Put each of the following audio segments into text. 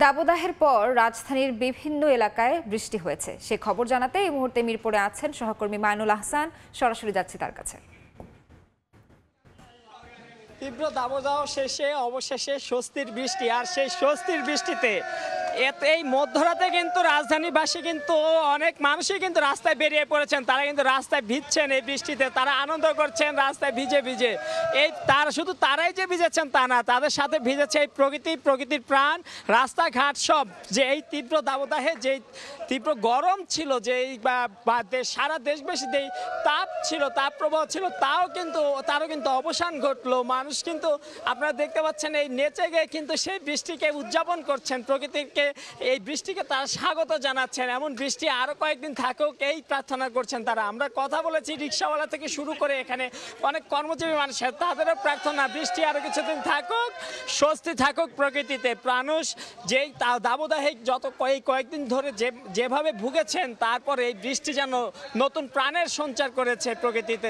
দাবদাহের পর রাজধানীর বিভিন্ন এলাকায় বৃষ্টি হয়েছে, সে খবর জানাতে এই মুহূর্তে মিরপুরে আছেন সহকর্মী মাইনুল আহসান। সরাসরি যাচ্ছি তার কাছে। তীব্র দাবদাহ শেষে অবশেষে স্বস্তির বৃষ্টি, আর সেই স্বস্তির বৃষ্টিতে এই মধ্যরাতে কিন্তু রাজধানীবাসী কিন্তু অনেক মানুষই কিন্তু রাস্তায় বেরিয়ে পড়েছেন। তারা কিন্তু রাস্তায় ভিজছেন এই বৃষ্টিতে, তারা আনন্দ করছেন রাস্তায় ভিজে ভিজে। শুধু তারাই যে ভিজেছেন তা না, তাদের সাথে ভিজেছে এই প্রকৃতির প্রাণ, রাস্তাঘাট সব। যে এই তীব্র দাবদাহে যে তীব্র গরম ছিল, যে সারা দেশবাসী যে তাপ ছিল, তাপ প্রবাহ ছিল, তারও কিন্তু অবসান ঘটলো। মানুষ কিন্তু আপনারা দেখতে পাচ্ছেন এই নেচে গিয়ে কিন্তু সেই বৃষ্টিকে উদযাপন করছেন, প্রকৃতিকে এই বৃষ্টিকে তারা স্বাগত জানাচ্ছেন। এমন বৃষ্টি আরো কয়েকদিন থাকুক এই প্রার্থনা করছেন তারা। আমরা কথা বলেছি রিক্সাওয়ালা থেকে শুরু করে এখানে অনেক কর্মজীবী মানুষের, তাদেরও প্রার্থনা বৃষ্টি আরো কিছুদিন থাকুক, স্বস্তি থাকুক প্রকৃতিতে। মানুষ যেই দাবদাহে কয়েকদিন ধরে যেভাবে ভুগেছেন, তারপরে এই বৃষ্টি যেন নতুন প্রাণের সঞ্চার করেছে প্রকৃতিতে।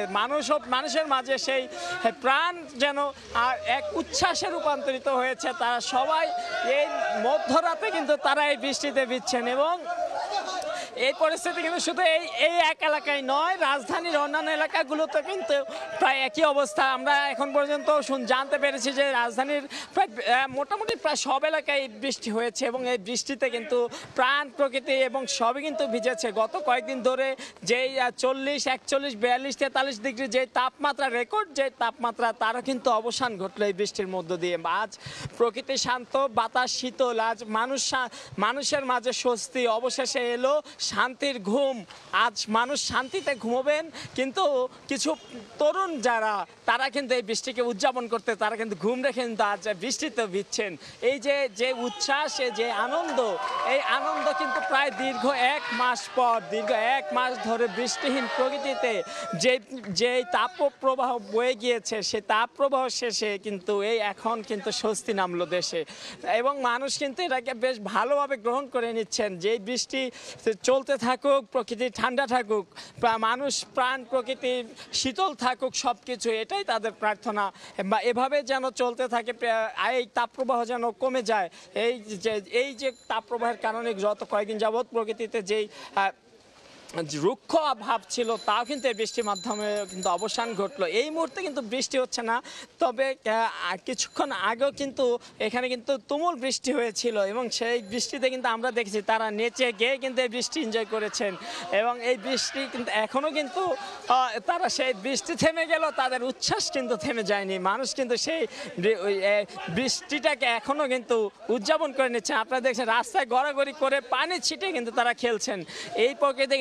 মানুষের মাঝে সেই প্রাণ যেন আর এক উচ্ছ্বাসে রূপান্তরিত হয়েছে। তারা সবাই এই মধ্যরাতে কিন্তু তারা এই বৃষ্টিতে ভিজছেন। এবং এই পরিস্থিতি কিন্তু শুধু এই এক এলাকায় নয়, রাজধানীর অন্যান্য এলাকাগুলোতে কিন্তু প্রায় একই অবস্থা। আমরা এখন পর্যন্ত জানতে পেরেছি যে রাজধানীর মোটামুটি প্রায় সব এলাকায় বৃষ্টি হয়েছে, এবং এই বৃষ্টিতে কিন্তু প্রাণ প্রকৃতি এবং সবই কিন্তু ভিজেছে। গত কয়েকদিন ধরে যেই 40, 41, 42, 43 ডিগ্রি যে তাপমাত্রা রেকর্ড, যে তাপমাত্রা, তারও কিন্তু অবসান ঘটলো এই বৃষ্টির মধ্য দিয়ে। আজ প্রকৃতি শান্ত, বাতাস শীতল, আজ মানুষের মাঝে স্বস্তি অবশেষে এলো, শান্তির ঘুম। আজ মানুষ শান্তিতে ঘুমোবেন। কিন্তু কিছু তরুণ যারা, তারা কিন্তু এই বৃষ্টিকে উদযাপন করতে তারা কিন্তু ঘুম রেখে কিন্তু আজ বৃষ্টিতে ভিজছেন। এই যে উচ্ছ্বাস, যে আনন্দ, এই আনন্দ কিন্তু প্রায় দীর্ঘ 1 মাস পর, দীর্ঘ 1 মাস ধরে বৃষ্টিহীন প্রকৃতিতে যে তাপপ্রবাহ বয়ে গিয়েছে, সেই তাপপ্রবাহ শেষে কিন্তু এখন কিন্তু স্বস্তি নামলো দেশে। এবং মানুষ কিন্তু এটাকে বেশ ভালোভাবে গ্রহণ করে নিচ্ছেন। যে বৃষ্টি চলতে থাকুক, প্রকৃতি ঠান্ডা থাকুক, মানুষ প্রাণ প্রকৃতি শীতল থাকুক, সব কিছু এটাই তাদের প্রার্থনা। বা এভাবে যেন চলতে থাকে, এই তাপপ্রবাহ যেন কমে যায়। এই যে তাপপ্রবাহের কারণে গত কয়েকদিন যাবৎ প্রকৃতিতে যেই রুক্ষ ভাব ছিল, তাও কিন্তু এই বৃষ্টির মাধ্যমে কিন্তু অবসান ঘটলো। এই মুহূর্তে কিন্তু বৃষ্টি হচ্ছে না, তবে কিছুক্ষণ আগেও কিন্তু এখানে কিন্তু তুমুল বৃষ্টি হয়েছিল, এবং সেই বৃষ্টিতে কিন্তু আমরা দেখেছি তারা নেচে গিয়ে কিন্তু এই বৃষ্টি এনজয় করেছেন। এবং এই বৃষ্টি কিন্তু এখনও কিন্তু তারা সেই বৃষ্টি থেমে গেল, তাদের উচ্ছ্বাস কিন্তু থেমে যায়নি। মানুষ কিন্তু সেই বৃষ্টিটাকে এখনও কিন্তু উদযাপন করে নিচ্ছেন। আপনারা দেখছেন রাস্তায় গড়াগড়ি করে পানি ছিটে কিন্তু তারা খেলছেন। এই প্রকৃতি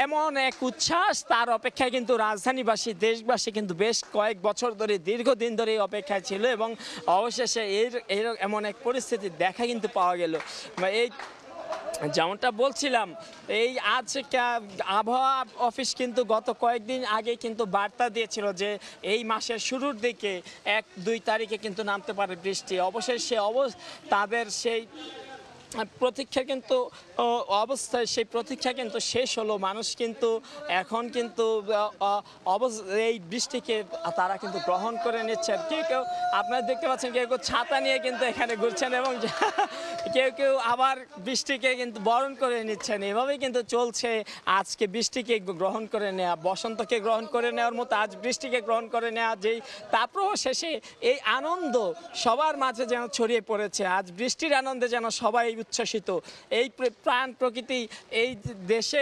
এমন এক উচ্ছ্বাস, তার অপেক্ষায় কিন্তু রাজধানীবাসী, দেশবাসী কিন্তু বেশ কয়েক বছর ধরে, দীর্ঘদিন ধরে এই অপেক্ষায় ছিল। এবং অবশেষে এমন এক পরিস্থিতি দেখা কিন্তু পাওয়া গেল। এই যেমনটা বলছিলাম, এই আজ আবহাওয়া অফিস কিন্তু গত কয়েকদিন আগে কিন্তু বার্তা দিয়েছিল যে এই মাসের শুরুর দিকে 1-2 তারিখে কিন্তু নামতে পারে বৃষ্টি। অবশেষে তাদের সেই প্রতীক্ষা কিন্তু সেই প্রতীক্ষা কিন্তু শেষ হলো। মানুষ কিন্তু এখন কিন্তু এই বৃষ্টিকে তারা কিন্তু গ্রহণ করে নিচ্ছেন। কেউ আপনারা দেখতে পাচ্ছেন, কেউ ছাতা নিয়ে কিন্তু এখানে ঘুরছেন, এবং কেউ আবার বৃষ্টিকে কিন্তু বরণ করে নিচ্ছেন। এভাবেই কিন্তু চলছে আজকে বৃষ্টিকে গ্রহণ করে নেওয়া, বসন্তকে গ্রহণ করে নেওয়ার মতো আজ বৃষ্টিকে গ্রহণ করে নেওয়া। যেই তারপর শেষে এই আনন্দ সবার মাঝে যেন ছড়িয়ে পড়েছে। আজ বৃষ্টির আনন্দে যেন সবাই উচ্ছ্বসিত। এই প্রাণ প্রকৃতি, এই দেশে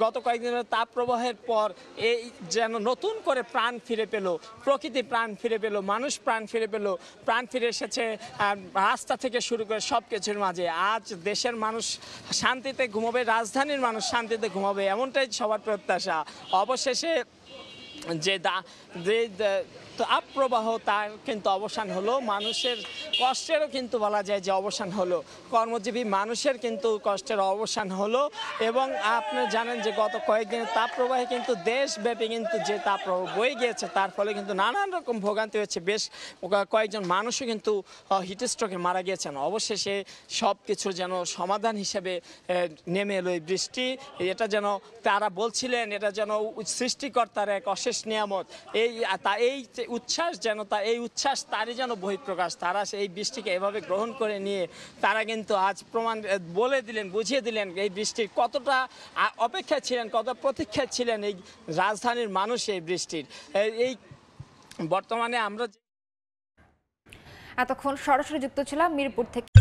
গত কয়েকদিনের তাপ প্রবাহের পর এই যেন নতুন করে প্রাণ ফিরে পেল, প্রকৃতি প্রাণ ফিরে পেল, মানুষ প্রাণ ফিরে পেল, প্রাণ ফিরে এসেছে রাস্তা থেকে শুরু করে সব কিছুর মাঝে। আজ দেশের মানুষ শান্তিতে ঘুমাবে, রাজধানীর মানুষ শান্তিতে ঘুমাবে, এমনটাই সবার প্রত্যাশা। অবশেষে যে তাপপ্রবাহ, তার কিন্তু অবসান হলো। মানুষের কষ্টেরও কিন্তু বলা যায় যে অবসান হলো, কর্মজীবী মানুষের কিন্তু কষ্টের অবসান হলো। এবং আপনি জানেন যে গত কয়েকদিনের তাপপ্রবাহে কিন্তু দেশব্যাপী কিন্তু যে তাপপ্রবাহ বয়ে গিয়েছে, তার ফলে কিন্তু নানান রকম ভোগান্তি হয়েছে। বেশ কয়েকজন মানুষও কিন্তু হিটস্ট্রোকে মারা গিয়েছেন। অবশেষে সব কিছু যেন সমাধান হিসেবে নেমে এলো এই বৃষ্টি। এটা যেন তারা বলছিলেন, এটা যেন সৃষ্টিকর্তার এক অশেষ নিয়ামত। এই যে উচ্ছ্বাস জনতা, এই উচ্ছ্বাস তারই যেন বহিঃপ্রকাশ। তারা সেই বৃষ্টিকে এভাবে গ্রহণ করে নিয়ে তারা কিন্তু আজ প্রমাণ বলে দিলেন, বুঝিয়ে দিলেন এই বৃষ্টির কতটা অপেক্ষা ছিলেন, কত প্রতীক্ষা ছিলেন এই রাজধানীর মানুষ এই বৃষ্টির। এই বর্তমানে আমরা এতক্ষণ সরাসরি যুক্ত ছিলাম মিরপুর থেকে।